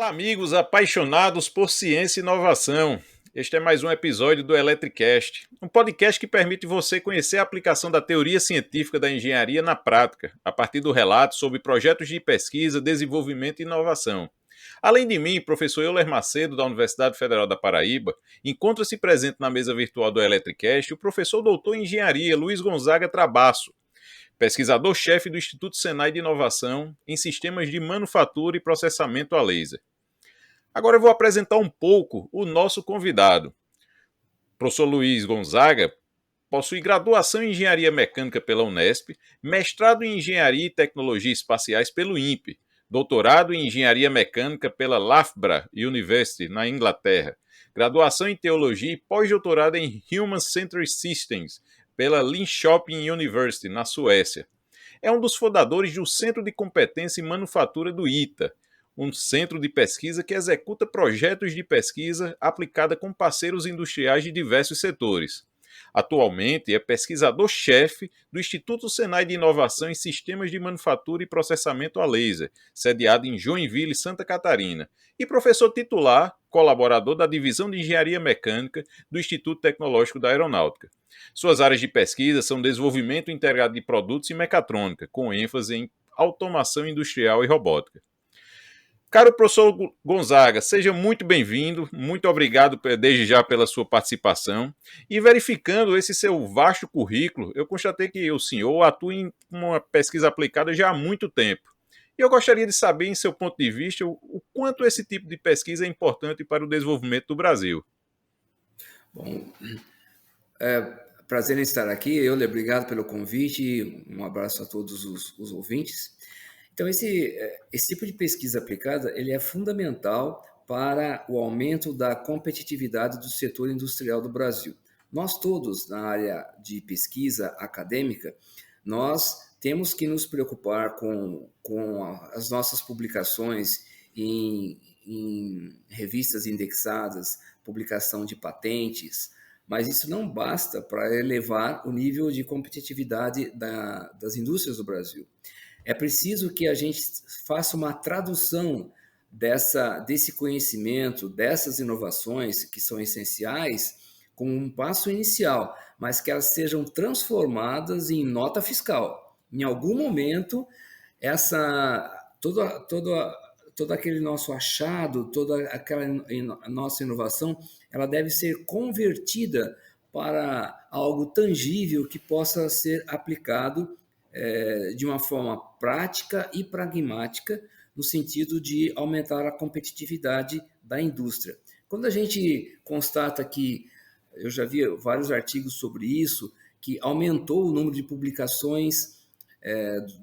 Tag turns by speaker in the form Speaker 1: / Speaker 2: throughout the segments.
Speaker 1: Olá, amigos apaixonados por ciência e inovação. Este é mais um episódio do Eletricast, um podcast que permite você conhecer a aplicação da teoria científica da engenharia na prática, a partir do relato sobre projetos de pesquisa, desenvolvimento e inovação. Além de mim, professor Euler Macedo, da Universidade Federal da Paraíba, encontra-se presente na mesa virtual do Eletricast o professor doutor em engenharia Luiz Gonzaga Trabasso, pesquisador-chefe do Instituto Senai de Inovação em Sistemas de Manufatura e Processamento a Laser. Agora eu vou apresentar um pouco o nosso convidado. O professor Luiz Gonzaga possui graduação em Engenharia Mecânica pela Unesp, mestrado em Engenharia e Tecnologia Espaciais pelo INPE, doutorado em Engenharia Mecânica pela Loughborough University, na Inglaterra, graduação em Teologia e pós-doutorado em Human Centered Systems pela Linköping University, na Suécia. É um dos fundadores do Centro de Competência em Manufatura do ITA, um centro de pesquisa que executa projetos de pesquisa aplicada com parceiros industriais de diversos setores. Atualmente é pesquisador-chefe do Instituto Senai de Inovação em Sistemas de Manufatura e Processamento a Laser, sediado em Joinville, Santa Catarina, e professor titular, colaborador da Divisão de Engenharia Mecânica do Instituto Tecnológico da Aeronáutica. Suas áreas de pesquisa são desenvolvimento integrado de produtos e mecatrônica, com ênfase em automação industrial e robótica. Caro professor Gonzaga, seja muito bem-vindo, muito obrigado desde já pela sua participação. E verificando esse seu vasto currículo, eu constatei que o senhor atua em uma pesquisa aplicada já há muito tempo. E eu gostaria de saber, em seu ponto de vista, o quanto esse tipo de pesquisa é importante para o desenvolvimento do Brasil.
Speaker 2: Bom, prazer em estar aqui. Euler, obrigado pelo convite. Um abraço a todos os ouvintes. Então, esse tipo de pesquisa aplicada ele é fundamental para o aumento da competitividade do setor industrial do Brasil. Nós todos, na área de pesquisa acadêmica, nós temos que nos preocupar com as nossas publicações em revistas indexadas, publicação de patentes, mas isso não basta para elevar o nível de competitividade das indústrias do Brasil. É preciso que a gente faça uma tradução desse conhecimento, dessas inovações que são essenciais, como um passo inicial, mas que elas sejam transformadas em nota fiscal. Em algum momento, todo aquele nosso achado, toda aquela nossa inovação, ela deve ser convertida para algo tangível que possa ser aplicado de uma forma prática e pragmática, no sentido de aumentar a competitividade da indústria. Quando a gente constata que, eu já vi vários artigos sobre isso, que aumentou o número de publicações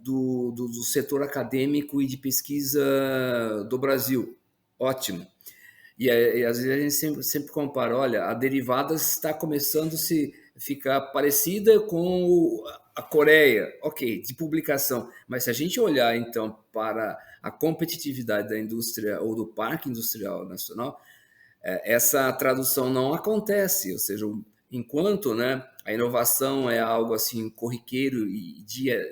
Speaker 2: do setor acadêmico e de pesquisa do Brasil, ótimo. E às vezes a gente sempre compara, olha, a Derivadas está começando a se ficar parecida com a Coreia, ok, de publicação. Mas se a gente olhar, então, para a competitividade da indústria ou do Parque Industrial Nacional, essa tradução não acontece. Ou seja, enquanto a inovação é algo assim corriqueiro e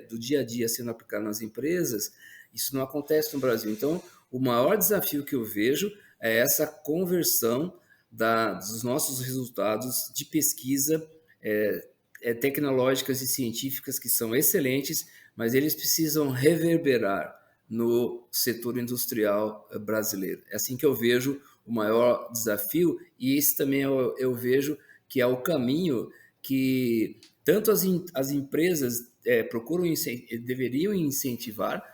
Speaker 2: do dia a dia sendo aplicado nas empresas, isso não acontece no Brasil. Então, o maior desafio que eu vejo é essa conversão dos nossos resultados de pesquisa tecnológicas e científicas que são excelentes, mas eles precisam reverberar no setor industrial brasileiro. É assim que eu vejo o maior desafio, e esse também eu vejo que é o caminho que tanto as empresas deveriam incentivar,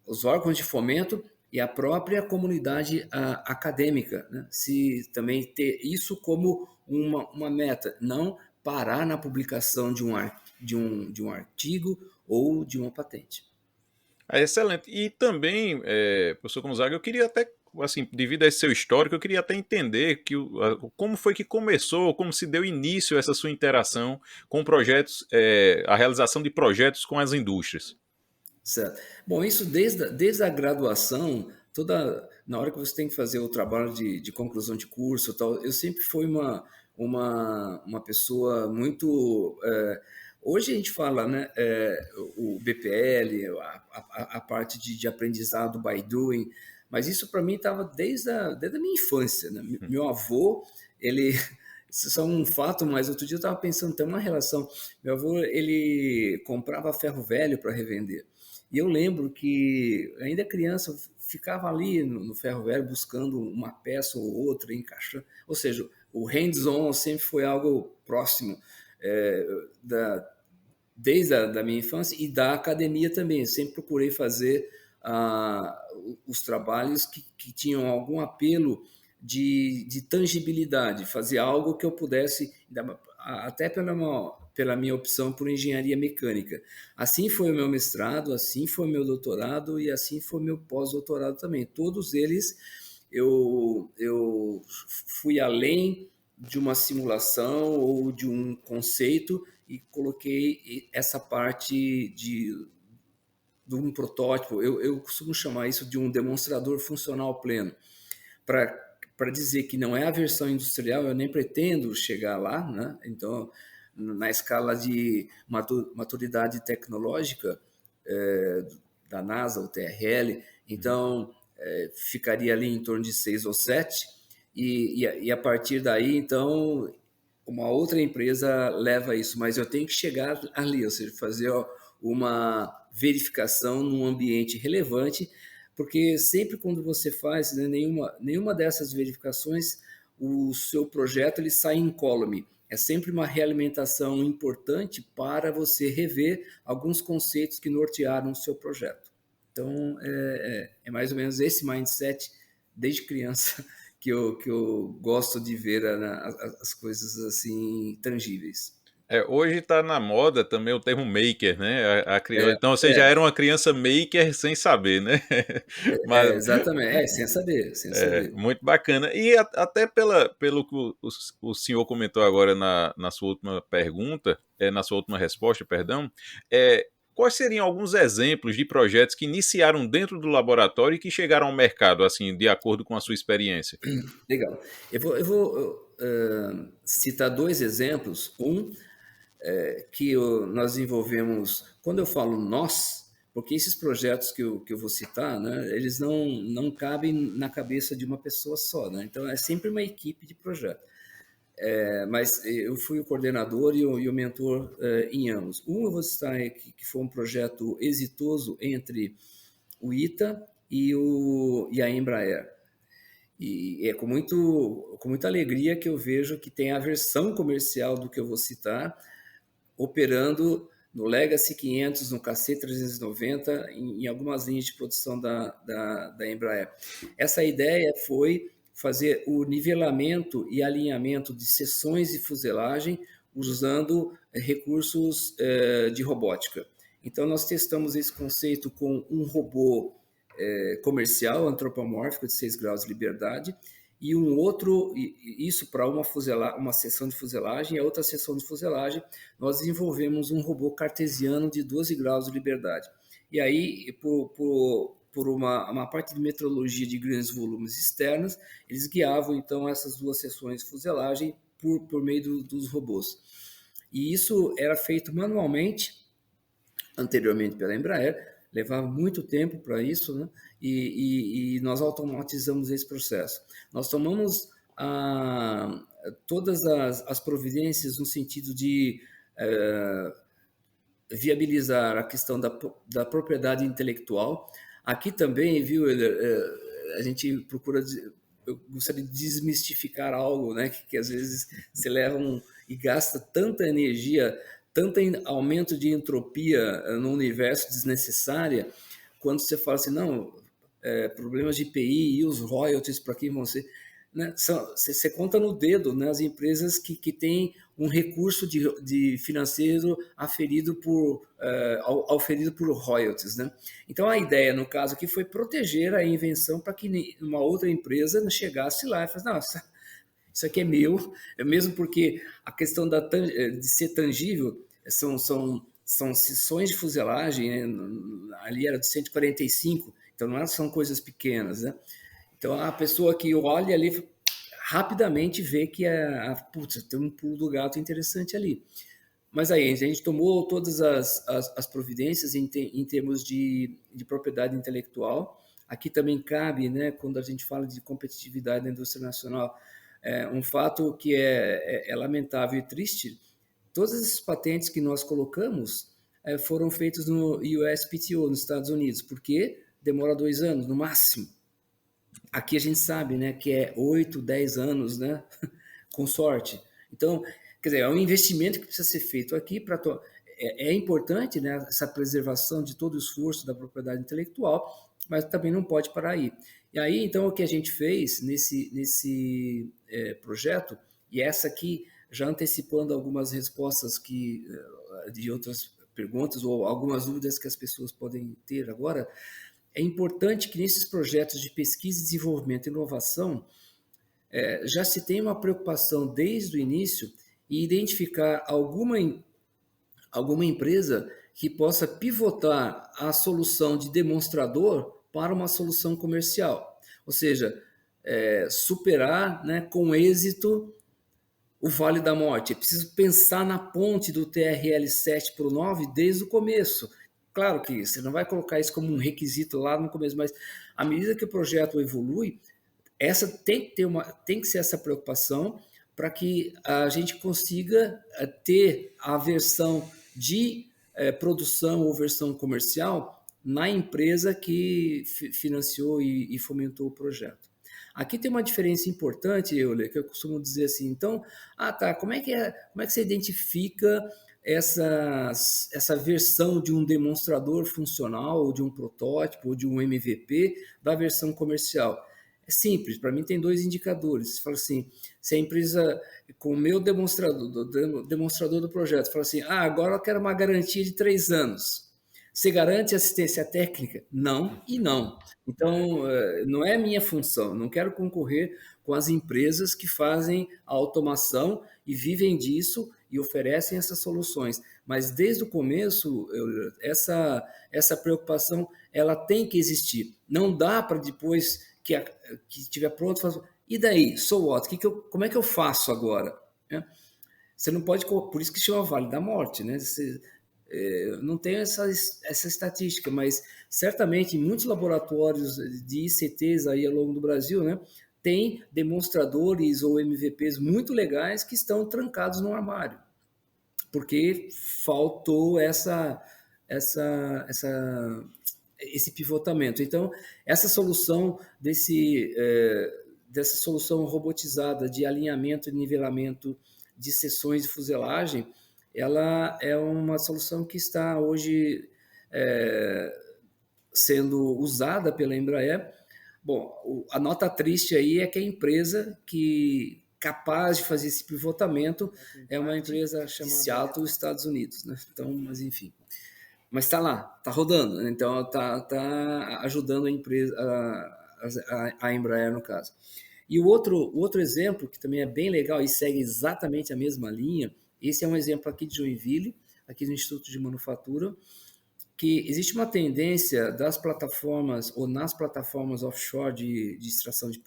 Speaker 2: os órgãos de fomento e a própria comunidade acadêmica, né? Se também ter isso como uma meta, não parar na publicação de um artigo ou de uma patente.
Speaker 1: É excelente. E também, professor Gonzaga, eu queria até, assim, devido a esse seu histórico, eu queria até entender como foi que começou, como se deu início a essa sua interação com projetos, a realização de projetos com as indústrias.
Speaker 2: Certo. Bom, isso desde a graduação, na hora que você tem que fazer o trabalho de conclusão de curso, tal, eu sempre fui uma pessoa muito. Hoje a gente fala, né, o BPL, a parte de aprendizado by doing, Mas isso para mim estava desde a minha infância, né? Meu avô, ele... Isso é só um fato, mas outro dia eu estava pensando, tem uma relação. Meu avô, ele comprava ferro velho para revender. E eu lembro que, ainda criança, eu ficava ali no ferro velho buscando uma peça ou outra, encaixando. Ou seja, o hands-on sempre foi algo próximo, é, da, desde da minha infância e da academia também. Eu sempre procurei fazer os trabalhos que tinham algum apelo de tangibilidade, fazer algo que eu pudesse, até pela minha opção por engenharia mecânica. Assim foi o meu mestrado, assim foi o meu doutorado e assim foi o meu pós-doutorado também. Todos eles eu fui além de uma simulação ou de um conceito e coloquei essa parte de um protótipo. Eu costumo chamar isso de um demonstrador funcional pleno, para dizer que não é a versão industrial, eu nem pretendo chegar lá, né? Então, na escala de maturidade tecnológica da NASA, o TRL, então ficaria ali em torno de 6 ou 7, e a partir daí, então, uma outra empresa leva isso, mas eu tenho que chegar ali, ou seja, fazer uma verificação num ambiente relevante, porque sempre quando você faz, né, nenhuma dessas verificações, o seu projeto ele sai incólume. É sempre uma realimentação importante para você rever alguns conceitos que nortearam o seu projeto. Então, é mais ou menos esse mindset, desde criança, que eu gosto de ver as coisas assim tangíveis.
Speaker 1: Hoje está na moda também o termo maker, né? A criança, então você já
Speaker 2: É,
Speaker 1: era uma criança maker sem saber, né? Mas
Speaker 2: exatamente, sem saber, sem saber.
Speaker 1: muito bacana. E até pelo que o senhor comentou agora na sua última pergunta, na sua última resposta, perdão, quais seriam alguns exemplos de projetos que iniciaram dentro do laboratório e que chegaram ao mercado, assim, de acordo com a sua experiência?
Speaker 2: Legal. Eu vou citar dois exemplos. Nós desenvolvemos, quando eu falo nós, porque esses projetos que eu vou citar, né, eles não cabem na cabeça de uma pessoa só, né? Então é sempre uma equipe de projeto. Mas eu fui o coordenador e o mentor em ambos. Eu vou citar aqui, que foi um projeto exitoso entre o ITA e a Embraer. E é com muita alegria que eu vejo que tem a versão comercial do que eu vou citar, operando no Legacy 500, no KC390, em algumas linhas de produção da Embraer. Essa ideia foi fazer o nivelamento e alinhamento de seções de fuselagem usando recursos de robótica. Então, nós testamos esse conceito com um robô comercial, antropomórfico, de 6 graus de liberdade, e um outro, isso para uma seção de fuselagem, e a outra seção de fuselagem, nós desenvolvemos um robô cartesiano de 12 graus de liberdade. E aí, por uma parte de metrologia de grandes volumes externos, eles guiavam, então, essas duas seções de fuselagem por meio dos robôs. E isso era feito manualmente, anteriormente pela Embraer, levava muito tempo para isso, né? E nós automatizamos esse processo. Nós tomamos todas as providências no sentido de viabilizar a questão da propriedade intelectual. Aqui também, viu, a gente procura, eu gostaria de desmistificar algo, né, que às vezes se leva e gasta tanta energia, tanto aumento de entropia no universo desnecessária, quando você fala assim, não, problemas de IPI e os royalties para quem vão ser... Né, você conta no dedo, né, as empresas que têm um recurso de financeiro aferido auferido por royalties. Né? Então, a ideia, no caso aqui, foi proteger a invenção para que uma outra empresa chegasse lá e falasse, nossa, isso aqui é meu, mesmo porque a questão de ser tangível são seções de fuselagem, né? Ali era de 145, então não são coisas pequenas, né? Então a pessoa que olha ali rapidamente vê que putz, tem um pulo do gato interessante ali. Mas aí a gente tomou todas as providências em termos de propriedade intelectual. aqui também cabe, né, quando a gente fala de competitividade da indústria nacional, um fato que é lamentável e triste. Todas as patentes que nós colocamos foram feitas no USPTO, nos Estados Unidos, porque demora 2 anos, no máximo. Aqui a gente sabe, né, que é 8, 10 anos, né, com sorte. Então, quer dizer, é um investimento que precisa ser feito aqui para é importante, né, essa preservação de todo o esforço da propriedade intelectual, mas também não pode parar aí. E aí, então, o que a gente fez nesse projeto, e essa aqui, já antecipando algumas respostas de outras perguntas ou algumas dúvidas que as pessoas podem ter agora, é importante que nesses projetos de pesquisa, desenvolvimento e inovação, já se tenha uma preocupação desde o início em identificar alguma empresa que possa pivotar a solução de demonstrador para uma solução comercial. Ou seja, superar, né, com êxito o Vale da Morte. É preciso pensar na ponte do TRL 7 para o 9 desde o começo. Claro que você não vai colocar isso como um requisito lá no começo, mas à medida que o projeto evolui, essa tem que ser essa preocupação para que a gente consiga ter a versão de produção ou versão comercial na empresa que financiou e fomentou o projeto. Aqui tem uma diferença importante, Euler, que eu costumo dizer assim, então, como é que você identifica essa versão de um demonstrador funcional, ou de um protótipo, ou de um MVP da versão comercial? É simples, para mim tem 2 indicadores. Você fala assim, se a empresa, com o meu demonstrador do projeto, fala assim, agora eu quero uma garantia de 3 anos. Você garante assistência técnica? Não e não. Então, não é minha função, não quero concorrer com as empresas que fazem a automação e vivem disso e oferecem essas soluções. Mas desde o começo, essa preocupação ela tem que existir. Não dá para depois que estiver pronto, falar, e daí? So what? Como é que eu faço agora? Você não pode, por isso que chama Vale da Morte, né? Não tenho essa estatística, mas certamente em muitos laboratórios de ICTs aí ao longo do Brasil, né, tem demonstradores ou MVPs muito legais que estão trancados no armário, porque faltou esse pivotamento. Então, essa solução dessa solução robotizada de alinhamento e nivelamento de seções de fuselagem, ela é uma solução que está hoje sendo usada pela Embraer. Bom, a nota triste aí é que a empresa que capaz de fazer esse pivotamento é uma empresa chamada Seattle, Estados Unidos, né? Então, mas enfim. Mas está lá, está rodando, né? Então está ajudando a empresa, a Embraer no caso. E o outro exemplo, que também é bem legal e segue exatamente a mesma linha, esse é um exemplo aqui de Joinville, aqui no Instituto de Manufatura, que existe uma tendência das plataformas ou nas plataformas offshore de extração de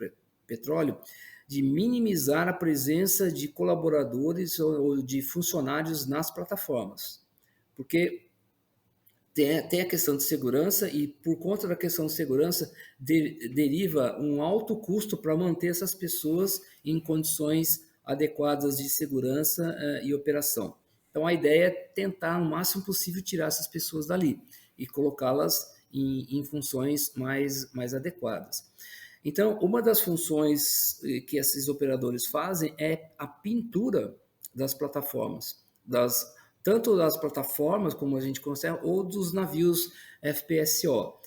Speaker 2: petróleo de minimizar a presença de colaboradores ou de funcionários nas plataformas. Porque tem a questão de segurança e, por conta da questão de segurança, deriva um alto custo para manter essas pessoas em condições adequadas de segurança e operação. Então, a ideia é tentar, no máximo possível, tirar essas pessoas dali e colocá-las em funções mais adequadas. Então, uma das funções que esses operadores fazem é a pintura das plataformas, tanto das plataformas, como a gente consegue, ou dos navios FPSO.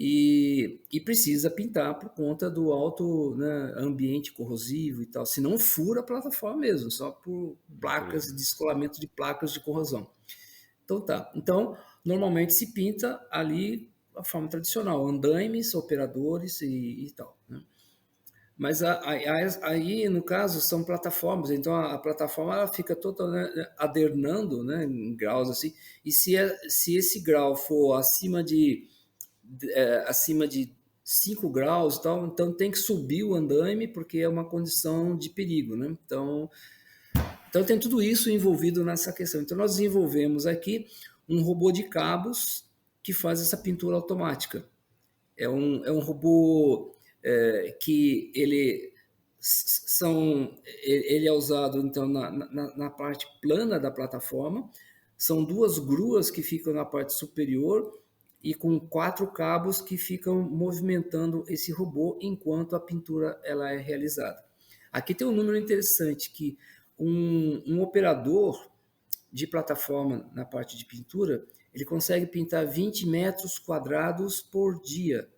Speaker 2: E precisa pintar por conta do alto, né, ambiente corrosivo e tal. Se não fura a plataforma mesmo, só por placas, descolamento de placas de corrosão. Então tá. Então, normalmente se pinta ali a forma tradicional, andaimes, operadores e tal, né? Mas aí, no caso, são plataformas. Então, a plataforma ela fica toda, né, adernando, né, em graus assim. E se esse grau for acima de 5 graus, então tem que subir o andaime, porque é uma condição de perigo, né? Então tem tudo isso envolvido nessa questão. Então, nós desenvolvemos aqui um robô de cabos que faz essa pintura automática. É um robô que ele é usado então na parte plana da plataforma. São duas gruas que ficam na parte superior e com 4 cabos que ficam movimentando esse robô enquanto a pintura ela é realizada. Aqui tem um número interessante que um operador de plataforma na parte de pintura, ele consegue pintar 20 metros quadrados por dia.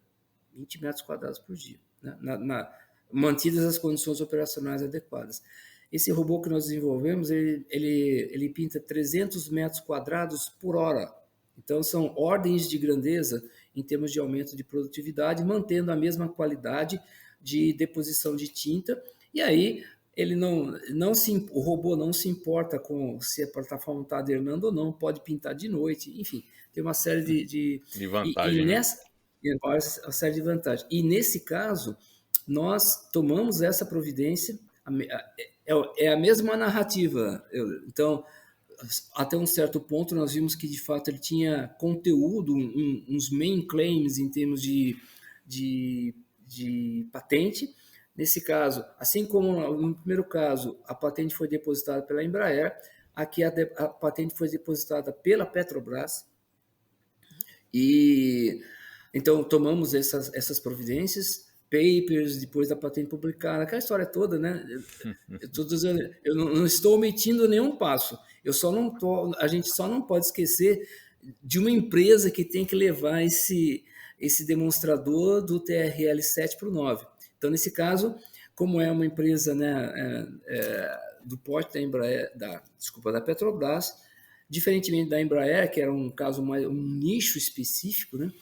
Speaker 2: 20 metros quadrados por dia, né? Mantidas as condições operacionais adequadas. Esse robô que nós desenvolvemos, ele pinta 300 metros quadrados por hora. Então, são ordens de grandeza em termos de aumento de produtividade, mantendo a mesma qualidade de deposição de tinta. E aí, o robô não se importa com se a plataforma está adernando ou não, pode pintar de noite, enfim, tem uma série
Speaker 1: De vantagem, né?
Speaker 2: uma série de vantagens. E nesse caso, nós tomamos essa providência, é a mesma narrativa. Então, até um certo ponto, nós vimos que de fato ele tinha conteúdo, uns main claims em termos de patente. Nesse caso, assim como no primeiro caso, a patente foi depositada pela Embraer, aqui a patente foi depositada pela Petrobras. E então tomamos essas providências, papers, depois da patente publicada, aquela história toda, né? Eu não estou omitindo nenhum passo. A gente só não pode esquecer de uma empresa que tem que levar esse demonstrador do TRL7 para o 9. Então, nesse caso, como é uma empresa, né, do porte da Embraer, da Petrobras, diferentemente da Embraer, que era um caso mais um nicho específico, né?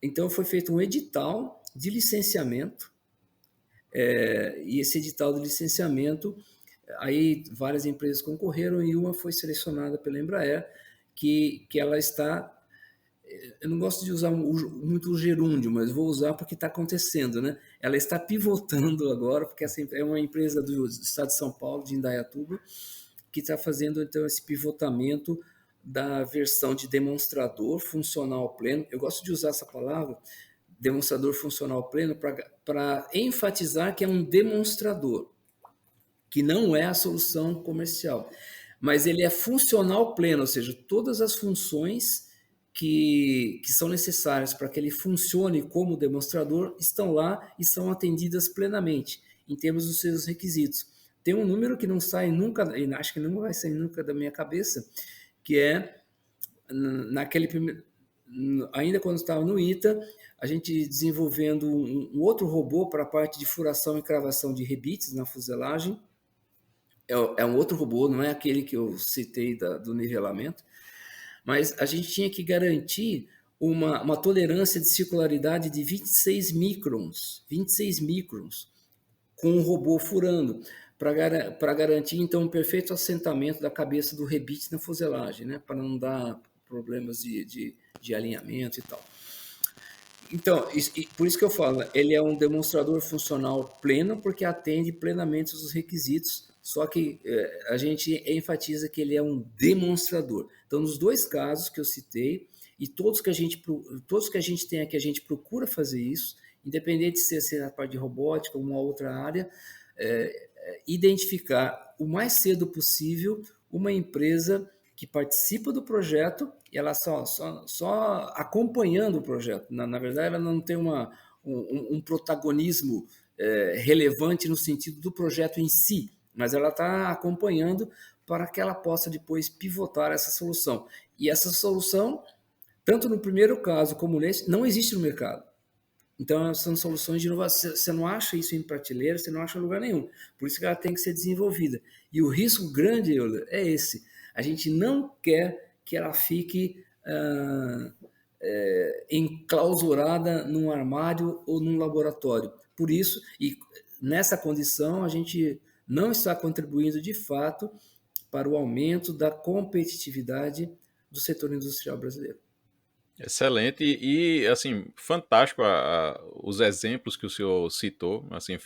Speaker 2: Então foi feito um edital de licenciamento, e esse edital de licenciamento, aí várias empresas concorreram e uma foi selecionada pela Embraer, que ela está, eu não gosto de usar muito o gerúndio, mas vou usar porque está acontecendo, né? Ela está pivotando agora, porque essa é uma empresa do estado de São Paulo, de Indaiatuba, que está fazendo então esse pivotamento da versão de demonstrador funcional pleno. Eu gosto de usar essa palavra, demonstrador funcional pleno, para enfatizar que é um demonstrador, que não é a solução comercial, mas ele é funcional pleno, ou seja, todas as funções que são necessárias para que ele funcione como demonstrador estão lá e são atendidas plenamente, em termos dos seus requisitos. Tem um número que não sai nunca, e acho que não vai sair nunca da minha cabeça, que é ainda quando estava no ITA, a gente desenvolvendo um outro robô para a parte de furação e cravação de rebites na fuselagem. É um outro robô, não é aquele que eu citei do nivelamento, mas a gente tinha que garantir uma tolerância de circularidade de 26 microns, com o robô furando, para garantir, então, um perfeito assentamento da cabeça do rebite na fuselagem, né? Para não dar problemas de alinhamento e tal. Então, por isso que eu falo, ele é um demonstrador funcional pleno, porque atende plenamente os requisitos, só que a gente enfatiza que ele é um demonstrador. Então, nos dois casos que eu citei, e todos que a gente tem aqui, a gente procura fazer isso, independente de ser a parte de robótica ou uma outra área, identificar o mais cedo possível uma empresa que participa do projeto e ela só acompanhando o projeto. Na verdade, ela não tem um protagonismo relevante no sentido do projeto em si, mas ela está acompanhando para que ela possa depois pivotar essa solução. E essa solução, tanto no primeiro caso como nesse, não existe no mercado. Então, são soluções de inovação. Você não acha isso em prateleira, você não acha em lugar nenhum. Por isso que ela tem que ser desenvolvida. E o risco grande, Euler, é esse. A gente não quer que ela fique enclausurada num armário ou num laboratório. Por isso, e nessa condição, a gente não está contribuindo de fato para o aumento da competitividade do setor industrial brasileiro.
Speaker 1: Excelente e, assim, fantástico os exemplos que o senhor citou, assim,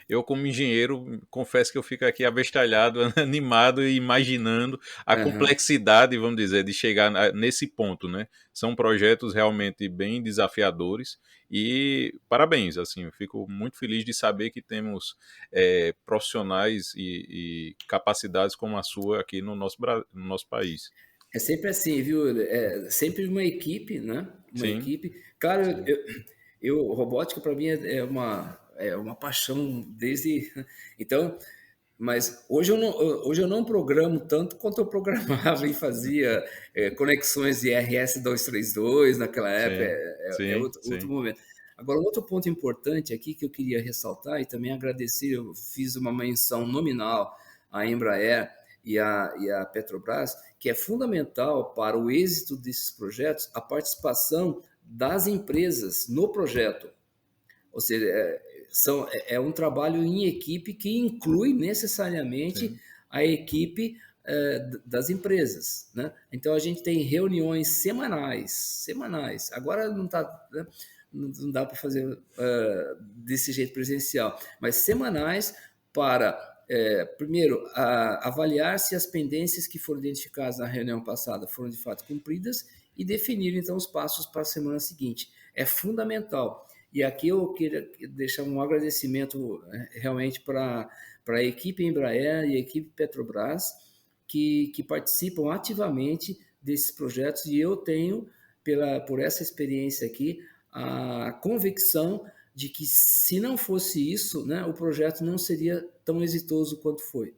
Speaker 1: eu como engenheiro, confesso que eu fico aqui abestalhado, animado e imaginando a
Speaker 2: Aham.
Speaker 1: complexidade, vamos dizer, de chegar nesse ponto, né? São projetos realmente bem desafiadores e parabéns, assim, eu fico muito feliz de saber que temos profissionais e capacidades como a sua aqui no nosso país.
Speaker 2: É sempre assim, viu? É sempre uma equipe, né? Uma
Speaker 1: Sim,
Speaker 2: equipe. Claro,
Speaker 1: sim,
Speaker 2: robótica para mim é uma paixão desde. Então, mas hoje eu não programo tanto quanto eu programava e fazia conexões de RS-232 naquela época,
Speaker 1: sim, sim,
Speaker 2: outro
Speaker 1: sim.
Speaker 2: momento. Agora, um outro ponto importante aqui que eu queria ressaltar e também agradecer, eu fiz uma menção nominal à Embraer e à Petrobras, que é fundamental para o êxito desses projetos a participação das empresas no projeto. Ou seja, é um trabalho em equipe que inclui necessariamente
Speaker 1: Sim.
Speaker 2: a equipe das empresas, né? Então a gente tem reuniões semanais. Agora não tá, né? Não dá para fazer desse jeito presencial, mas semanais para primeiro avaliar se as pendências que foram identificadas na reunião passada foram de fato cumpridas e definir então os passos para a semana seguinte. É fundamental. E aqui eu queria deixar um agradecimento realmente para a equipe Embraer e a equipe Petrobras, que participam ativamente desses projetos, e eu tenho, por essa experiência aqui, a convicção de que se não fosse isso, né, o projeto não seria tão exitoso quanto foi.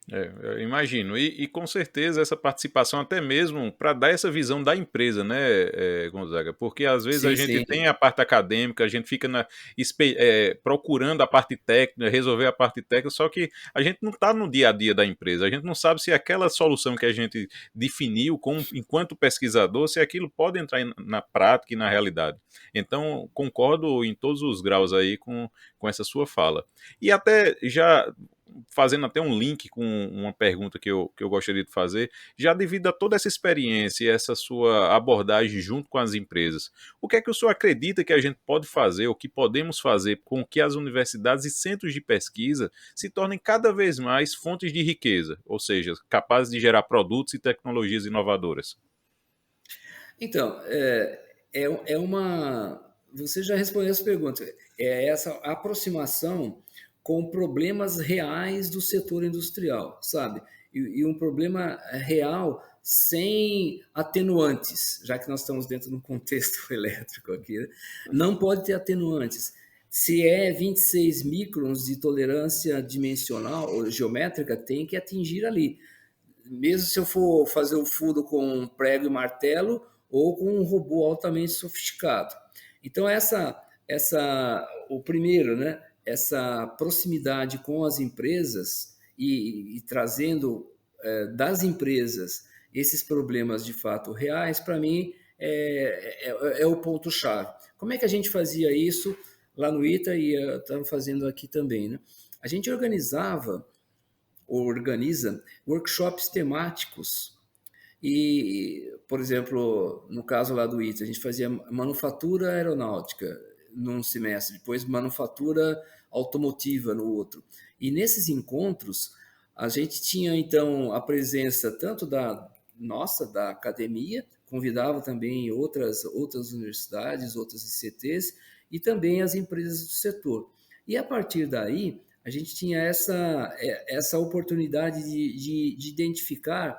Speaker 1: Eu imagino. E com certeza essa participação até mesmo para dar essa visão da empresa, né, Gonzaga? Porque às vezes a
Speaker 2: Sim,
Speaker 1: gente
Speaker 2: sim.
Speaker 1: tem a parte acadêmica, a gente fica procurando a parte técnica, resolver a parte técnica, só que a gente não está no dia a dia da empresa, a gente não sabe se aquela solução que a gente definiu enquanto pesquisador, se aquilo pode entrar na prática e na realidade. Então, concordo em todos os graus aí com essa sua fala. E até já fazendo até um link com uma pergunta que eu gostaria de fazer, já devido a toda essa experiência e essa sua abordagem junto com as empresas, o que é que o senhor acredita que a gente pode fazer, ou que podemos fazer com que as universidades e centros de pesquisa se tornem cada vez mais fontes de riqueza, ou seja, capazes de gerar produtos e tecnologias inovadoras?
Speaker 2: Então, é uma. Você já respondeu essa pergunta. É essa aproximação com problemas reais do setor industrial, sabe? E um problema real sem atenuantes, já que nós estamos dentro de um contexto elétrico aqui, né? Não pode ter atenuantes. Se é 26 microns de tolerância dimensional ou geométrica, tem que atingir ali, mesmo se eu for fazer o furo com um prego e martelo ou com um robô altamente sofisticado. Então o primeiro, né, essa proximidade com as empresas e trazendo das empresas esses problemas de fato reais, para mim é o ponto chave. Como é que a gente fazia isso lá no ITA e estamos fazendo aqui também, né? A gente organiza workshops temáticos. E, por exemplo, no caso lá do ITA, a gente fazia manufatura aeronáutica num semestre, depois manufatura automotiva no outro. E nesses encontros, a gente tinha então a presença tanto da academia, convidava também outras universidades, outras ICTs e também as empresas do setor. E a partir daí, a gente tinha essa oportunidade de identificar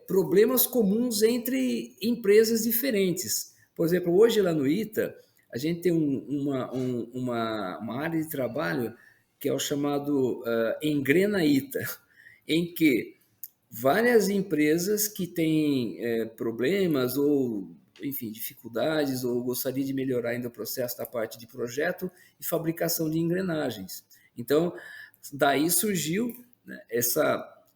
Speaker 2: problemas comuns entre empresas diferentes. Por exemplo, hoje lá no ITA, a gente tem uma área de trabalho que é o chamado Engrena ITA, em que várias empresas que têm problemas ou, enfim, dificuldades ou gostaria de melhorar ainda o processo da parte de projeto e fabricação de engrenagens. Então, daí surgiu, né,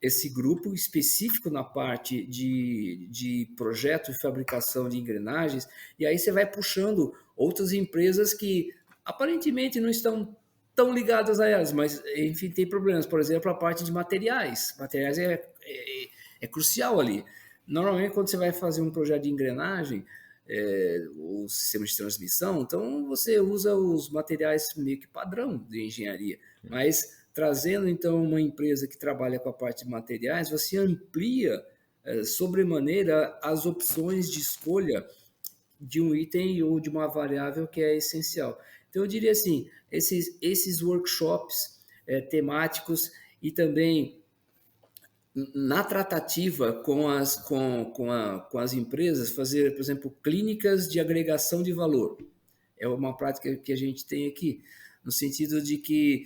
Speaker 2: esse grupo específico na parte de projeto e fabricação de engrenagens, e aí você vai puxando outras empresas que aparentemente não estão tão ligadas a elas, mas enfim, tem problemas. Por exemplo, a parte de materiais. Materiais é crucial ali. Normalmente, quando você vai fazer um projeto de engrenagem, o sistema de transmissão, então você usa os materiais meio que padrão de engenharia, mas trazendo então uma empresa que trabalha com a parte de materiais, você amplia sobremaneira as opções de escolha de um item ou de uma variável que é essencial. Então eu diria assim, esses workshops temáticos e também na tratativa com as empresas, fazer, por exemplo, clínicas de agregação de valor. É uma prática que a gente tem aqui, no sentido de que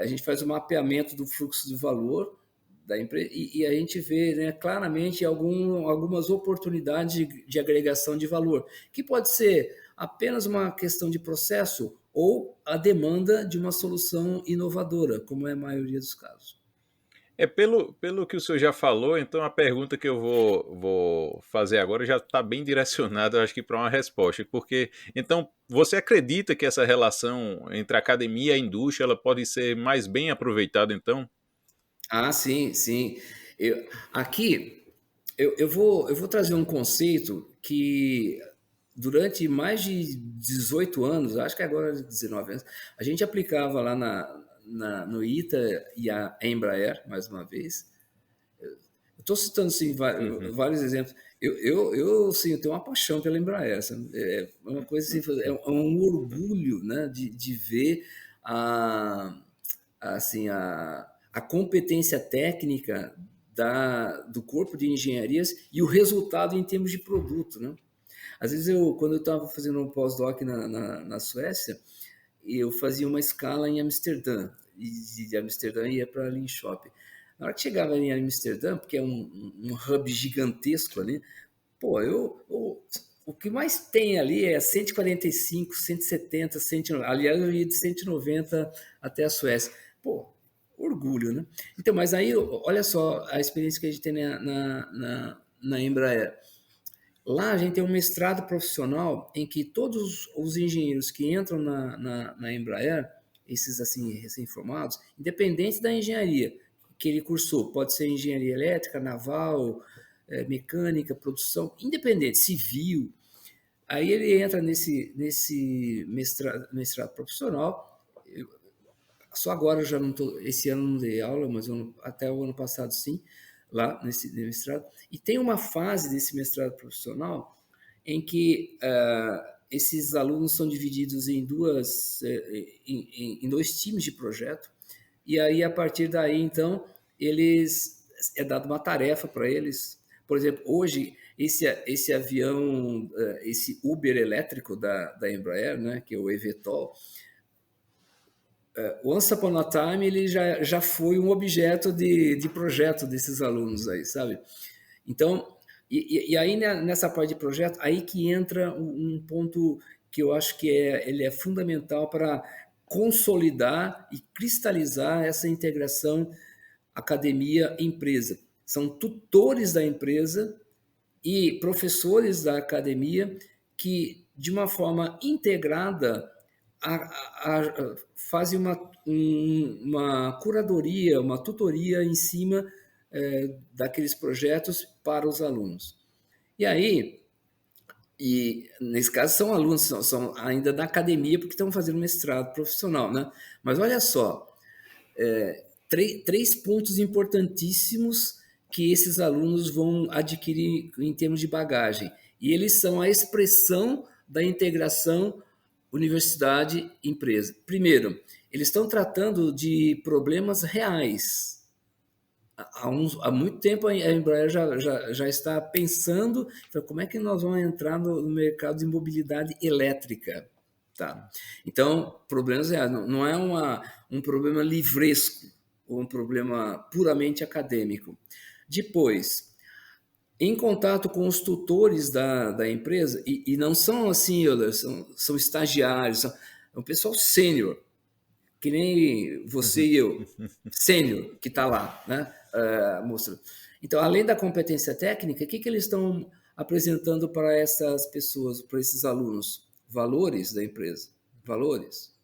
Speaker 2: a gente faz um mapeamento do fluxo de valor da empresa e a gente vê, né, claramente algumas oportunidades de agregação de valor, que pode ser apenas uma questão de processo ou a demanda de uma solução inovadora, como é a maioria dos casos.
Speaker 1: Pelo que o senhor já falou, então a pergunta que eu vou fazer agora já está bem direcionada, eu acho que para uma resposta, porque então você acredita que essa relação entre a academia e a indústria ela pode ser mais bem aproveitada então?
Speaker 2: Ah, sim, sim. Aqui eu vou trazer um conceito que durante mais de 18 anos, acho que agora 19 anos, a gente aplicava lá no ITA e a Embraer, mais uma vez. Eu estou citando assim,
Speaker 1: Uhum.
Speaker 2: vários exemplos. Sim, eu tenho uma paixão pela Embraer. Sabe? É uma coisa assim, é um orgulho, né, de ver a, assim, a competência técnica do corpo de engenharias e o resultado em termos de produto, né? Às vezes, quando eu estava fazendo um pós-doc na Suécia, eu fazia uma escala em Amsterdã, e de Amsterdã ia para Linköping. Na hora que chegava em Amsterdã, porque é um hub gigantesco ali, pô, o que mais tem ali é 145, 170, 190. Aliás, eu ia de 190 até a Suécia. Pô, orgulho, né? Então, mas aí, olha só a experiência que a gente tem na Embraer. Lá a gente tem um mestrado profissional em que todos os engenheiros que entram na Embraer, esses assim recém-formados, independente da engenharia que ele cursou, pode ser engenharia elétrica, naval, mecânica, produção, independente, civil. Aí ele entra nesse mestrado profissional. Só agora eu já não estou, esse ano não dei aula, mas até o ano passado sim, lá nesse mestrado. E tem uma fase desse mestrado profissional em que esses alunos são divididos em dois times de projeto, e aí a partir daí, então, eles é dado uma tarefa para eles. Por exemplo, hoje, esse avião, esse Uber elétrico da Embraer, né, que é o eVTOL, Once Upon a Time, ele já foi um objeto de projeto desses alunos aí, sabe? Então, e aí nessa parte de projeto, aí que entra um ponto que eu acho que ele é fundamental para consolidar e cristalizar essa integração academia-empresa. São tutores da empresa e professores da academia que, de uma forma integrada, fazem uma curadoria, uma tutoria em cima daqueles projetos para os alunos. E aí, nesse caso são alunos, são ainda da academia, porque estão fazendo mestrado profissional, né? Mas olha só, três pontos importantíssimos que esses alunos vão adquirir em termos de bagagem. E eles são a expressão da integração universidade-empresa. Primeiro, eles estão tratando de problemas reais. Há muito tempo a Embraer já está pensando como é que nós vamos entrar no mercado de mobilidade elétrica. Tá? Então, problemas reais. Não é um problema livresco ou um problema puramente acadêmico. Depois, em contato com os tutores da empresa, e não são assim, são estagiários, é um pessoal sênior, que nem você e eu, sênior, que está lá, né? Mostrando. Então, além da competência técnica, o que eles estão apresentando para essas pessoas, para esses alunos? Valores da empresa. Valores.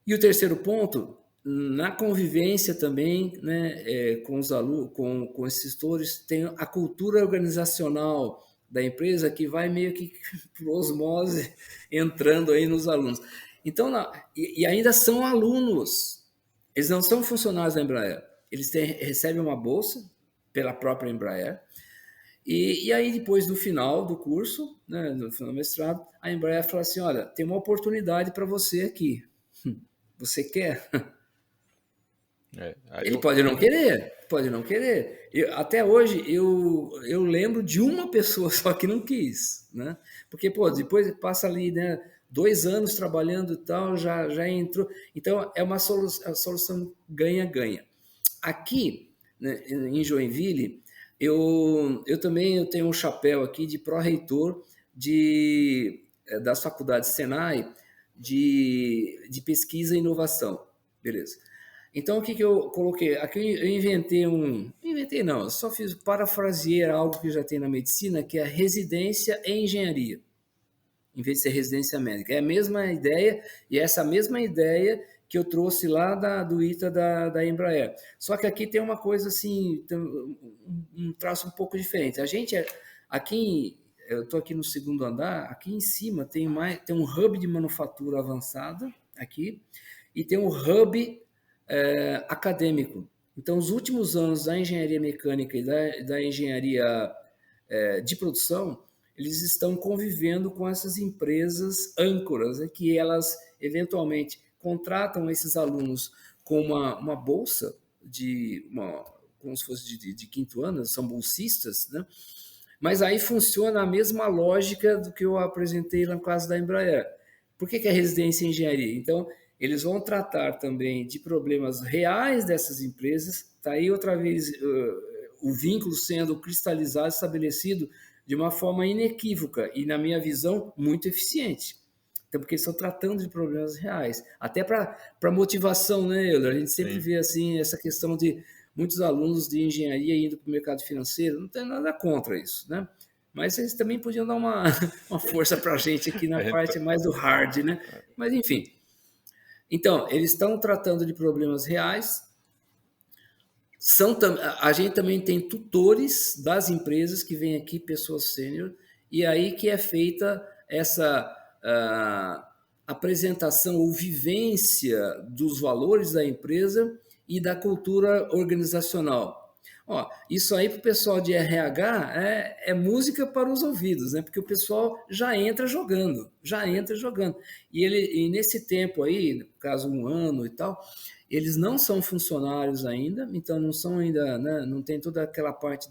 Speaker 2: E o terceiro ponto Na convivência também, né, com os alunos, com esses gestores, tem a cultura organizacional da empresa que vai meio que por osmose entrando aí nos alunos. Então, e ainda são alunos, eles não são funcionários da Embraer, eles recebem uma bolsa pela própria Embraer, e aí depois do final do curso, né, no final do mestrado, a Embraer fala assim, olha, tem uma oportunidade para você aqui, você quer?
Speaker 1: Aí
Speaker 2: Ele pode não querer, pode não querer. Até hoje eu lembro de uma pessoa só que não quis, né? Porque, pô, depois passa ali, né, 2 anos trabalhando e tal, já entrou. Então, é uma solução ganha-ganha. Aqui, né, em Joinville, eu também eu tenho um chapéu aqui de pró-reitor das faculdades Senai de pesquisa e inovação. Beleza. Então, o que eu coloquei? Aqui eu inventei inventei não, eu só parafrasear algo que já tem na medicina, que é a residência em engenharia, em vez de ser residência médica. É a mesma ideia, e é essa mesma ideia que eu trouxe lá do ITA da Embraer. Só que aqui tem uma coisa assim, um traço um pouco diferente. Aqui, eu estou aqui no segundo andar, aqui em cima tem um hub de manufatura avançada, aqui, e tem um hub acadêmico. Então, os últimos anos da engenharia mecânica e da engenharia de produção, eles estão convivendo com essas empresas âncoras, né, que elas eventualmente contratam esses alunos com uma bolsa como se fosse de quinto ano, são bolsistas, né? Mas aí funciona a mesma lógica do que eu apresentei na classe da Embraer. Por que é residência em engenharia? Então, eles vão tratar também de problemas reais dessas empresas. Está aí outra vez o vínculo sendo cristalizado, estabelecido de uma forma inequívoca e, na minha visão, muito eficiente. Então, porque eles estão tratando de problemas reais. Até para motivação, né, Euler? A gente sempre vê assim, essa questão de muitos alunos de engenharia indo para o mercado financeiro. Não tem nada contra isso, né? Mas eles também podiam dar uma força para a gente aqui na parte mais do hard, né? Mas, enfim. Então, eles estão tratando de problemas reais. A gente também tem tutores das empresas que vêm aqui, pessoas sênior, e aí que é feita essa apresentação ou vivência dos valores da empresa e da cultura organizacional. Ó, isso aí para o pessoal de RH é música para os ouvidos, né? Porque o pessoal já entra jogando. E nesse tempo aí, no caso 1 ano e tal, eles não são funcionários ainda, então não são ainda, né, não tem toda aquela parte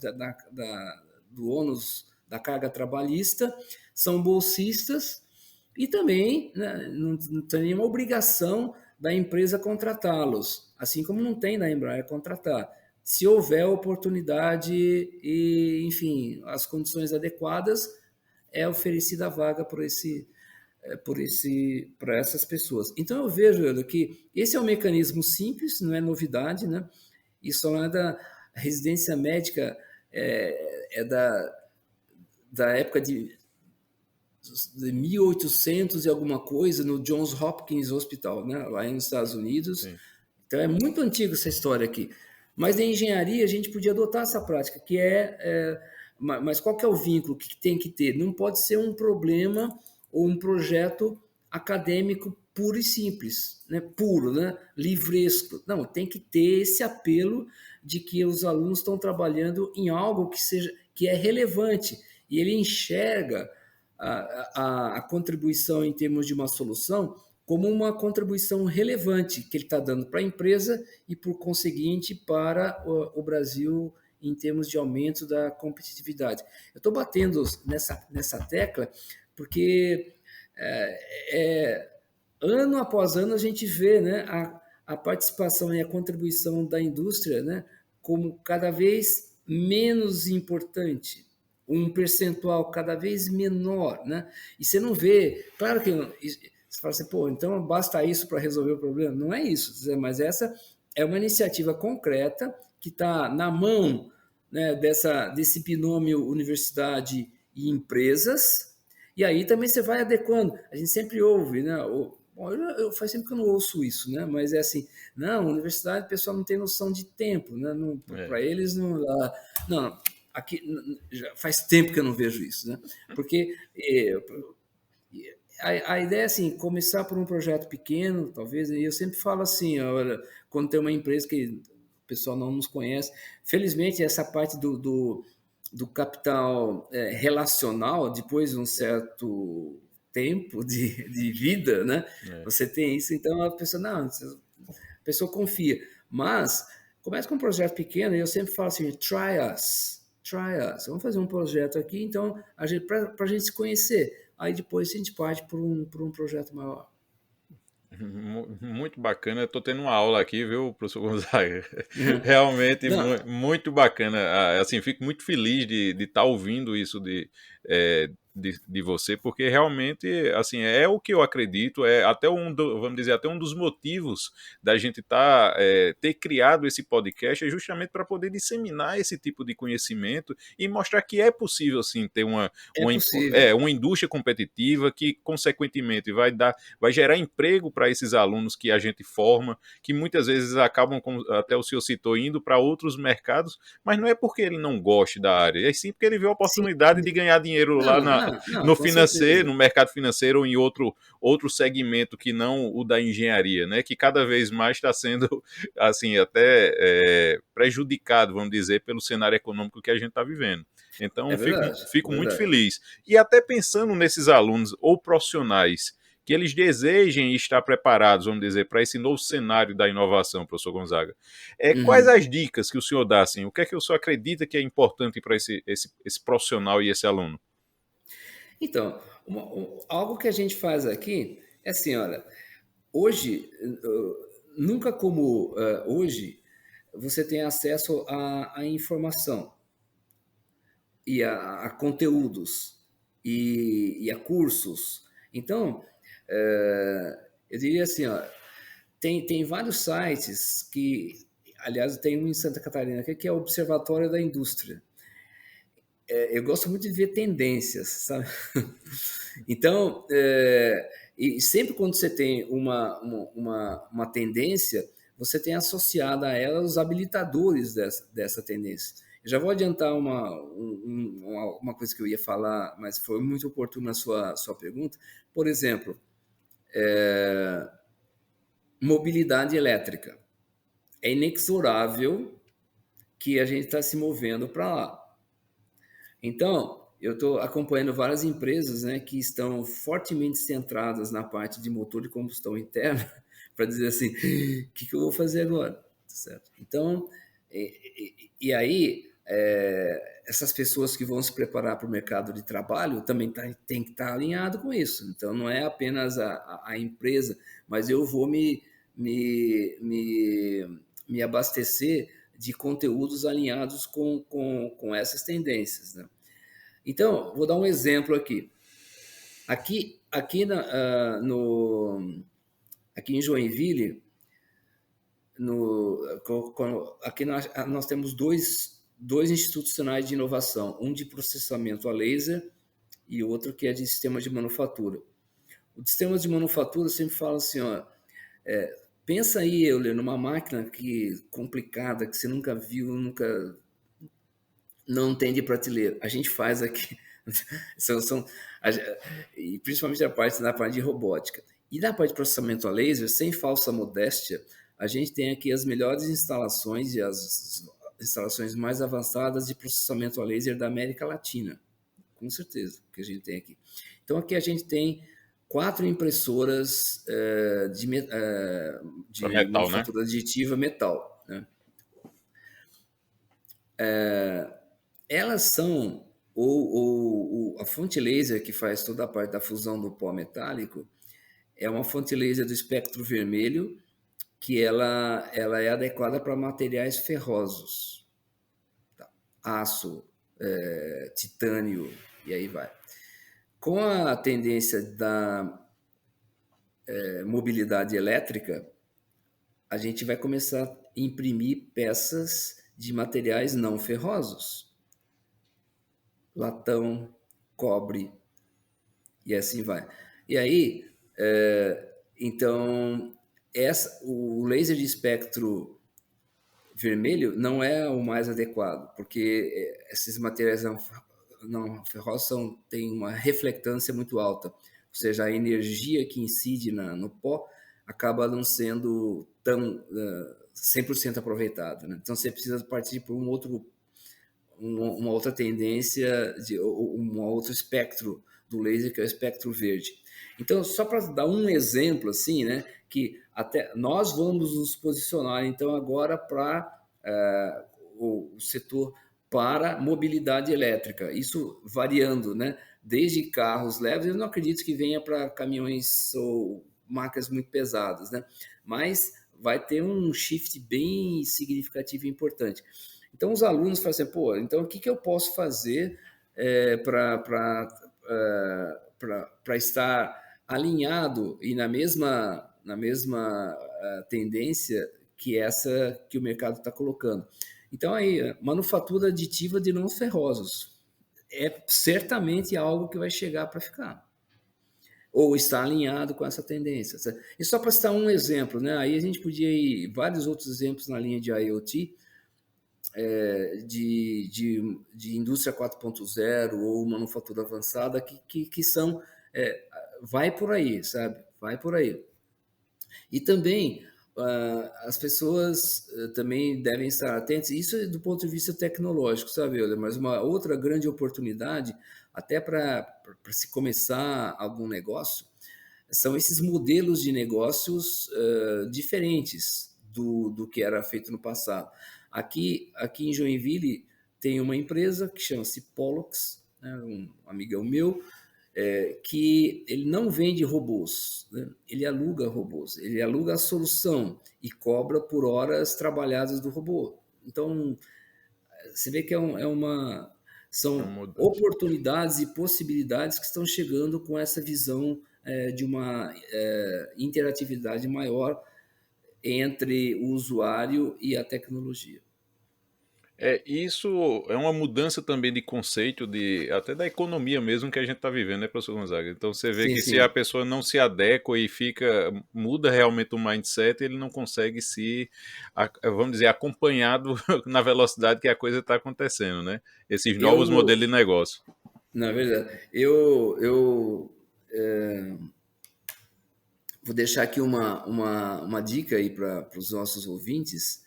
Speaker 2: do ônus da carga trabalhista, são bolsistas e também, né, não tem nenhuma obrigação da empresa contratá-los, assim como não tem na Embraer contratar. Se houver oportunidade e, enfim, as condições adequadas, é oferecida a vaga para essas pessoas. Então eu vejo que esse é um mecanismo simples, não é novidade, né? Isso lá da residência médica é da época de 1800 e alguma coisa, no Johns Hopkins Hospital, né? Lá nos Estados Unidos. Sim. Então é muito antiga essa história aqui. Mas na engenharia a gente podia adotar essa prática, mas qual que é o vínculo que tem que ter? Não pode ser um problema ou um projeto acadêmico puro e simples, né? Puro, né? Livresco. Não, tem que ter esse apelo de que os alunos estão trabalhando em algo que é relevante e ele enxerga a contribuição em termos de uma solução como uma contribuição relevante que ele está dando para a empresa e, por conseguinte, para o Brasil em termos de aumento da competitividade. Eu estou batendo nessa tecla porque ano após ano a gente vê, né, a participação e a contribuição da indústria, né, como cada vez menos importante, um percentual cada vez menor, né? E você não vê, claro que você fala assim, pô, então basta isso para resolver o problema? Não é isso, mas essa é uma iniciativa concreta que está na mão, né, desse binômio universidade e empresas, e aí também você vai adequando. A gente sempre ouve, né, Bom, faz tempo que eu não ouço isso, né? Mas é assim, não, universidade o pessoal não tem noção de tempo, né?
Speaker 1: É.
Speaker 2: Para eles não, não, aqui já faz tempo que eu não vejo isso, né? Porque a ideia é assim, começar por um projeto pequeno, talvez, e eu sempre falo assim, olha, quando tem uma empresa que o pessoal não nos conhece, felizmente essa parte do capital relacional, depois de um certo tempo de vida, né?
Speaker 1: É.
Speaker 2: Você tem isso, então a pessoa, não, a pessoa confia. Mas começa com um projeto pequeno e eu sempre falo assim, try us. Vamos fazer um projeto aqui, então, para a gente se conhecer. Aí depois a gente parte por um projeto maior.
Speaker 1: Muito bacana, estou tendo uma aula aqui, viu, professor Gonzaga? Realmente
Speaker 2: Não,
Speaker 1: muito bacana. Assim, fico muito feliz de estar ouvindo isso de você, porque realmente, assim, é o que eu acredito, é até vamos dizer, até um dos motivos da gente ter criado esse podcast é justamente para poder disseminar esse tipo de conhecimento e mostrar que é possível, sim, ter
Speaker 2: é possível.
Speaker 1: uma indústria competitiva que, consequentemente, vai gerar emprego para esses alunos que a gente forma, que muitas vezes acabam, como até o senhor citou, indo para outros mercados, mas não é porque ele não goste da área, é sim porque ele vê a
Speaker 2: Sim,
Speaker 1: oportunidade de ganhar dinheiro lá
Speaker 2: não, não, não,
Speaker 1: no
Speaker 2: com
Speaker 1: financeiro,
Speaker 2: certeza.
Speaker 1: no mercado financeiro ou em outro segmento que não o da engenharia, né? Que cada vez mais está sendo assim até prejudicado, vamos dizer, pelo cenário econômico que a gente está vivendo. Então,
Speaker 2: É
Speaker 1: fico muito
Speaker 2: verdade.
Speaker 1: feliz. E até pensando nesses alunos ou profissionais que eles desejem estar preparados, vamos dizer, para esse novo cenário da inovação, professor Gonzaga. Quais
Speaker 2: Uhum.
Speaker 1: as dicas que o senhor dá, assim? O que é que o senhor acredita que é importante para esse profissional e esse aluno?
Speaker 2: Então, algo que a gente faz aqui é assim, olha, hoje, nunca como hoje, você tem acesso à informação e a conteúdos e a cursos. Então, eu diria assim, ó, tem vários sites que, aliás, tem um em Santa Catarina que é o Observatório da Indústria. Eu gosto muito de ver tendências, sabe? Então, e sempre quando você tem uma tendência, você tem associado a ela os habilitadores dessa tendência. Eu já vou adiantar uma coisa que eu ia falar, mas foi muito oportuno na sua pergunta. Por exemplo, mobilidade elétrica. É inexorável que a gente está se movendo para lá. Então, eu estou acompanhando várias empresas, né, que estão fortemente centradas na parte de motor de combustão interna, para dizer assim, o que eu vou fazer agora? Tá certo? Então, e aí, essas pessoas que vão se preparar para o mercado de trabalho também tem que estar alinhado com isso. Então, não é apenas a empresa, mas eu vou me abastecer de conteúdos alinhados com essas tendências. Né? Então, vou dar um exemplo aqui. Aqui, aqui em Joinville, aqui nós temos dois institutos nacionais de inovação, um de processamento a laser e outro que é de sistema de manufatura. O de sistemas de manufatura sempre fala assim, ó, pensa aí, Euler, numa máquina complicada, que você nunca viu, nunca não tem de prateleira. A gente faz aqui. são, a, e principalmente na parte de robótica. E na parte de processamento a laser, sem falsa modéstia, a gente tem aqui as melhores instalações e as instalações mais avançadas de processamento a laser da América Latina. Com certeza, que a gente tem aqui. Então, aqui a gente tem 4 impressoras
Speaker 1: Para
Speaker 2: de
Speaker 1: metal, né?
Speaker 2: manufatura aditiva metal. Né? Elas são a fonte laser que faz toda a parte da fusão do pó metálico é uma fonte laser do espectro vermelho que ela é adequada para materiais ferrosos, tá? Aço, titânio e aí vai. Com a tendência da mobilidade elétrica, a gente vai começar a imprimir peças de materiais não ferrosos, latão, cobre, e assim vai. E aí, Então, o laser de espectro vermelho não é o mais adequado, porque esses materiais não ferrosos têm uma reflectância muito alta, ou seja, a energia que incide no pó acaba não sendo tão 100% aproveitada, né? Então você precisa partir por uma outra tendência, um outro espectro do laser, que é o espectro verde. Então, só para dar um exemplo, assim, né, que até nós vamos nos posicionar, então, agora para o setor para mobilidade elétrica, isso variando, né, desde carros leves, eu não acredito que venha para caminhões ou marcas muito pesadas, né, mas vai ter um shift bem significativo e importante. Então, os alunos falam assim, pô, então o que, que eu posso fazer para estar alinhado e na mesma tendência que essa que o mercado está colocando? Então, aí, manufatura aditiva de não ferrosos é certamente algo que vai chegar para ficar ou está alinhado com essa tendência. E só para citar um exemplo, né? Aí a gente podia ir vários outros exemplos na linha de IoT, de indústria 4.0 ou manufatura avançada que são, vai por aí, sabe? Vai por aí. E também as pessoas também devem estar atentas, isso é do ponto de vista tecnológico, sabe, Euler? Mas uma outra grande oportunidade, até para se começar algum negócio, são esses modelos de negócios diferentes do que era feito no passado. Aqui em Joinville tem uma empresa que chama-se Pollux, né, um amigão meu, que ele não vende robôs, né? Ele aluga robôs, ele aluga a solução e cobra por horas trabalhadas do robô. Então, você vê que
Speaker 1: É uma
Speaker 2: são
Speaker 1: mudança.
Speaker 2: oportunidades e possibilidades que estão chegando com essa visão de uma interatividade maior entre o usuário e a tecnologia.
Speaker 1: Isso é uma mudança também de conceito, até da economia mesmo que a gente está vivendo, né, professor Gonzaga? Então você vê
Speaker 2: Sim,
Speaker 1: que se a
Speaker 2: sim.
Speaker 1: pessoa não se adequa e muda realmente o mindset, ele não consegue vamos dizer, acompanhado na velocidade que a coisa está acontecendo, né? Esses novos
Speaker 2: Eu,
Speaker 1: modelos de negócio.
Speaker 2: na verdade, eu vou deixar aqui uma dica aí para os nossos ouvintes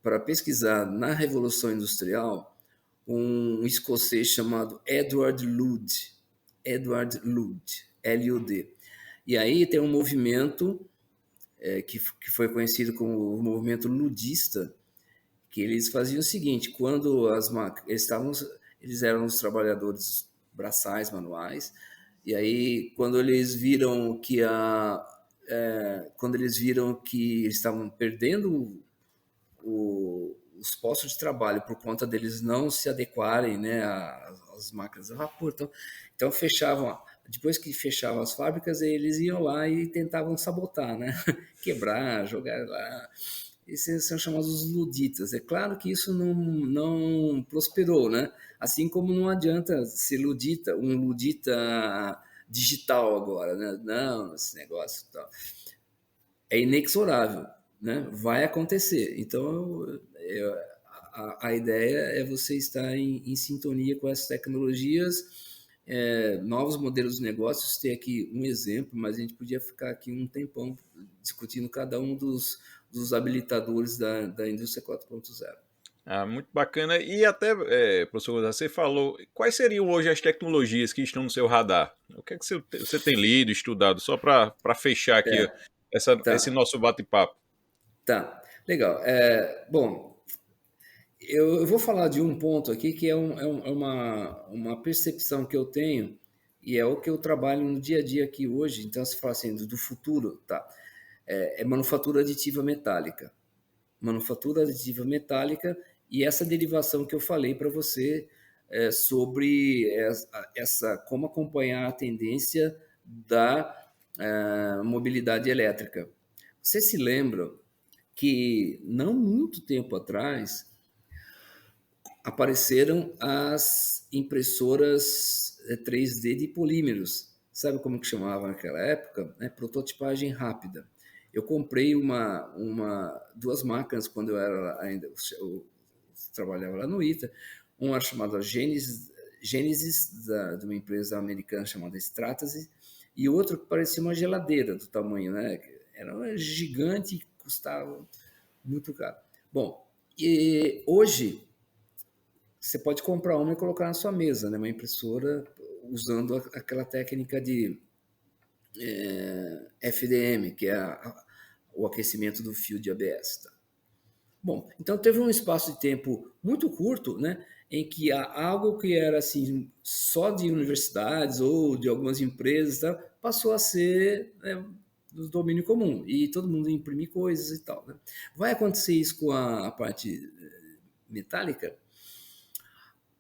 Speaker 2: para pesquisar na Revolução Industrial um escocês chamado Edward Ludd. Edward Ludd, Ludd. E aí tem um movimento que foi conhecido como o movimento ludista, que eles faziam o seguinte: quando as máquinas eles eram os trabalhadores braçais, manuais, e aí quando eles viram que eles estavam perdendo os postos de trabalho por conta deles não se adequarem, né, às máquinas a vapor, então fechavam. Depois que fechavam as fábricas, eles iam lá e tentavam sabotar, né? Quebrar, jogar lá. Esses são chamados os luditas. É claro que isso não prosperou, né? Assim como não adianta ser ludita, um ludita digital agora, né? Não, esse negócio tal. É inexorável, né? Vai acontecer. Então, a ideia é você estar em sintonia com essas tecnologias, novos modelos de negócios. Tem aqui um exemplo, mas a gente podia ficar aqui um tempão discutindo cada um dos habilitadores da indústria 4.0.
Speaker 1: Ah, muito bacana. E até, professor Gonzaga, você falou, quais seriam hoje as tecnologias que estão no seu radar? O que é que você tem lido, estudado, só para fechar aqui esse
Speaker 2: Tá,
Speaker 1: nosso bate-papo?
Speaker 2: tá. Legal. Bom, eu vou falar de um ponto aqui que é uma percepção que eu tenho e é o que eu trabalho no dia a dia aqui hoje. Então, se fala assim, do futuro, tá? É manufatura aditiva metálica. Manufatura aditiva metálica e essa derivação que eu falei para você sobre como acompanhar a tendência da mobilidade elétrica. Você se lembra que não muito tempo atrás apareceram as impressoras 3D de polímeros. sabe como que chamava naquela época? Prototipagem rápida. Eu comprei duas máquinas quando eu era ainda eu trabalhava lá no ITA. Uma era chamada Genesis de uma empresa americana chamada Stratasys, e outra que parecia uma geladeira do tamanho, né? Era gigante e custava muito caro. Bom, e hoje você pode comprar uma e colocar na sua mesa, né? Uma impressora usando aquela técnica de FDM, que é o aquecimento do fio de ABS. Tá? Bom, então teve um espaço de tempo muito curto, né, em que algo que era assim só de universidades ou de algumas empresas, tá, passou a ser, né, do domínio comum e todo mundo imprimir coisas e tal. Né? Vai acontecer isso com a parte metálica?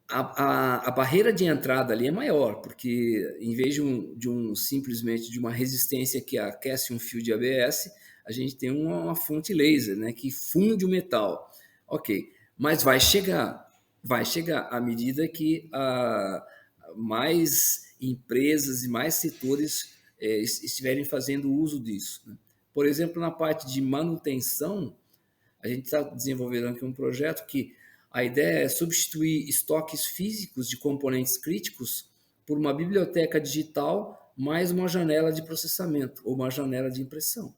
Speaker 2: A barreira de entrada ali é maior, porque em vez simplesmente de uma resistência que aquece um fio de ABS, a gente tem uma fonte laser, né, que funde o metal. Ok, mas vai chegar à medida que mais empresas e mais setores estiverem fazendo uso disso. Né? Por exemplo, na parte de manutenção, a gente está desenvolvendo aqui um projeto que a ideia é substituir estoques físicos de componentes críticos por uma biblioteca digital mais uma janela de processamento ou uma janela de impressão.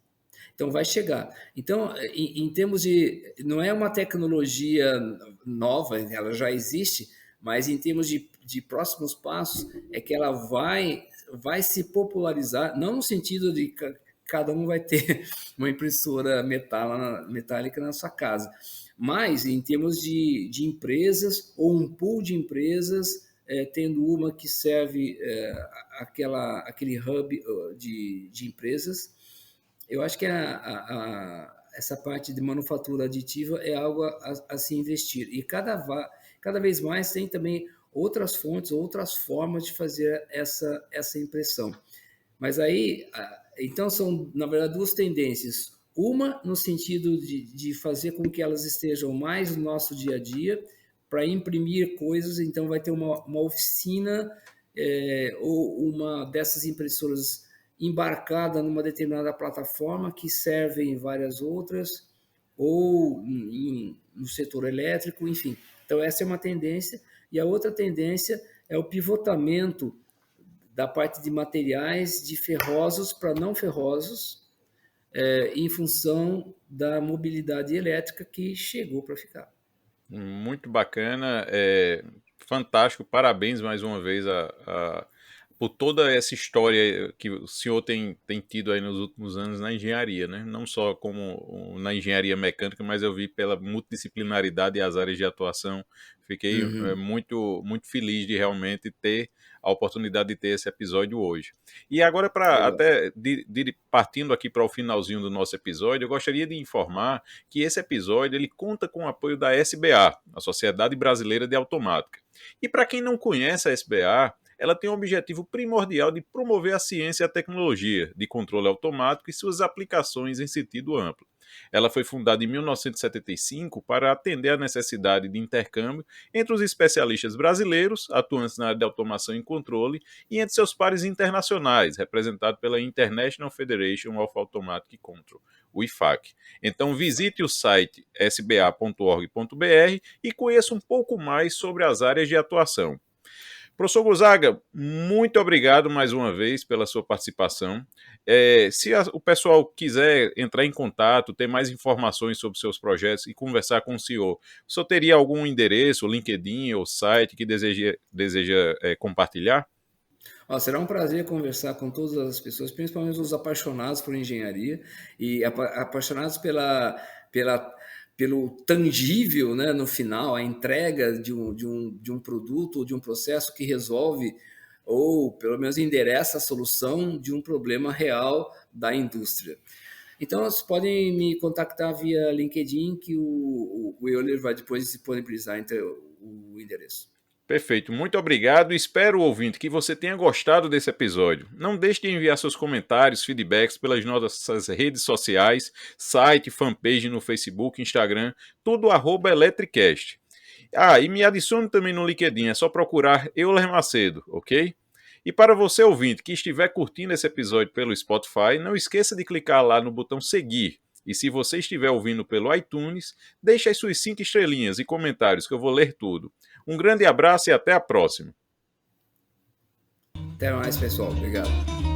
Speaker 2: Então, vai chegar. Então, em termos de... Não é uma tecnologia nova, ela já existe, mas em termos de próximos passos, é que ela vai se popularizar, não no sentido de cada um vai ter uma impressora metálica na sua casa, mas em termos de empresas ou um pool de empresas, tendo uma que serve aquele hub de empresas. Eu acho que essa parte de manufatura aditiva é algo a se investir. E cada vez mais tem também outras fontes, outras formas de fazer essa impressão. Mas aí, então, são, na verdade, duas tendências. Uma, no sentido de fazer com que elas estejam mais no nosso dia a dia, para imprimir coisas, então vai ter uma oficina ou uma dessas impressoras embarcada numa determinada plataforma que serve em várias outras, ou no setor elétrico, enfim. Então, essa é uma tendência. E a outra tendência é o pivotamento da parte de materiais de ferrosos para não ferrosos, em função da mobilidade elétrica que chegou para ficar.
Speaker 1: Muito bacana, fantástico, parabéns mais uma vez por toda essa história que o senhor tem tido aí nos últimos anos na engenharia, né? Não só como na engenharia mecânica, mas eu vi pela multidisciplinaridade e as áreas de atuação. Fiquei muito, muito feliz de realmente ter a oportunidade de ter esse episódio hoje. E agora, partindo aqui para o finalzinho do nosso episódio, eu gostaria de informar que esse episódio ele conta com o apoio da SBA, a Sociedade Brasileira de Automática. E para quem não conhece a SBA, ela tem o objetivo primordial de promover a ciência e a tecnologia de controle automático e suas aplicações em sentido amplo. Ela foi fundada em 1975 para atender à necessidade de intercâmbio entre os especialistas brasileiros, atuantes na área de automação e controle, e entre seus pares internacionais, representado pela International Federation of Automatic Control, o IFAC. Então visite o site sba.org.br e conheça um pouco mais sobre as áreas de atuação. Professor Gonzaga, muito obrigado mais uma vez pela sua participação. Se o pessoal quiser entrar em contato, ter mais informações sobre seus projetos e conversar com o senhor teria algum endereço, LinkedIn ou site que deseja compartilhar?
Speaker 2: Será um prazer conversar com todas as pessoas, principalmente os apaixonados por engenharia e apaixonados pelo tangível, né, no final, a entrega de um produto ou de um processo que resolve ou pelo menos endereça a solução de um problema real da indústria. Então, vocês podem me contactar via LinkedIn, que o Euler vai depois disponibilizar o endereço.
Speaker 1: Perfeito, muito obrigado. Espero, ouvinte, que você tenha gostado desse episódio. Não deixe de enviar seus comentários, feedbacks pelas nossas redes sociais, site, fanpage no Facebook, Instagram, tudo @Eletricast. E me adicione também no LinkedIn, é só procurar Euler Macedo, ok? E para você ouvinte que estiver curtindo esse episódio pelo Spotify, não esqueça de clicar lá no botão seguir. E se você estiver ouvindo pelo iTunes, deixe as suas 5 estrelinhas e comentários que eu vou ler tudo. Um grande abraço e até a próxima.
Speaker 2: Até mais, pessoal. Obrigado.